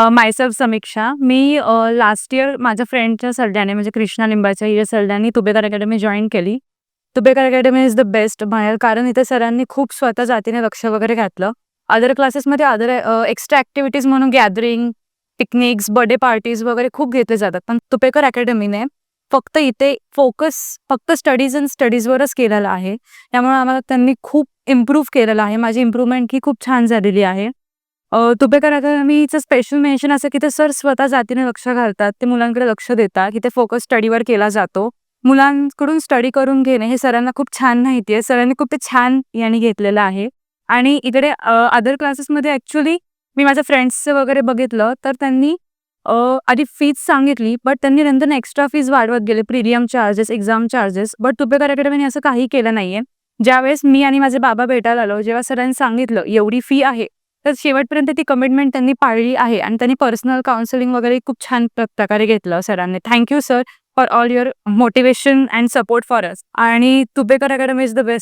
Myself समीक्षा. मी last year माझ्या फ्रेंडच्या सल्ल्याने म्हणजे कृष्णा लिंबाच्या हिच्या सल्ल्याने तुबेकर अकॅडमी जॉइन केली. तुबेकर अकॅडमी इज द बेस्ट बाहेर, कारण इथे सरांनी खूप स्वतः जातीने लक्ष वगैरे घातलं. अदर क्लासेसमध्ये एक्स्ट्रा ॲक्टिव्हिटीज म्हणून गॅदरिंग, पिकनिक्स, बर्थडे पार्टीज वगैरे खूप घेतले जातात. पण तुपेकर अकॅडमीने फक्त इथे फोकस फक्त स्टडीज अँड स्टडीजवरच केलेला आहे. त्यामुळे आम्हाला त्यांनी खूप इम्प्रूव्ह केलेलं आहे. माझी इम्प्रूव्हमेंट ही खूप छान झालेली आहे. तुपेकर अकॅडमीचं स्पेशल मेन्शन असं की ते सर स्वतः जातीने लक्ष घालतात. ते मुलांकडे लक्ष देतात, की ते फोकस स्टडीवर केला जातो. मुलांकडून स्टडी करून घेणे हे सरांना खूप छान माहिती आहे. सरांनी खूप ते छान याने घेतलेलं आहे. आणि इकडे अदर क्लासेसमध्ये ॲक्च्युअली मी माझ्या फ्रेंड्सचं वगैरे बघितलं, तर त्यांनी आधी फीज सांगितली, बट त्यांनी नंतर एक्स्ट्रा फीज वाढवत गेले. Premium charges, exam charges. But तुपेकर अकॅडमीने असं काही केलं नाहीये. ज्यावेळेस मी आणि माझे बाबा भेटायला आलो, जेव्हा सरांनी सांगितलं एवढी फी आहे, तर शेवटपर्यंत ती कमिटमेंट त्यांनी पाळली आहे आणि त्यांनी पर्सनल काउन्सिलिंग वगैरे खूप छान प्रकारे घेतलं सरांनी. Thank you sir for all your motivation and support for us. आणि तुपेकर अकॅडमी इज द बेस्ट.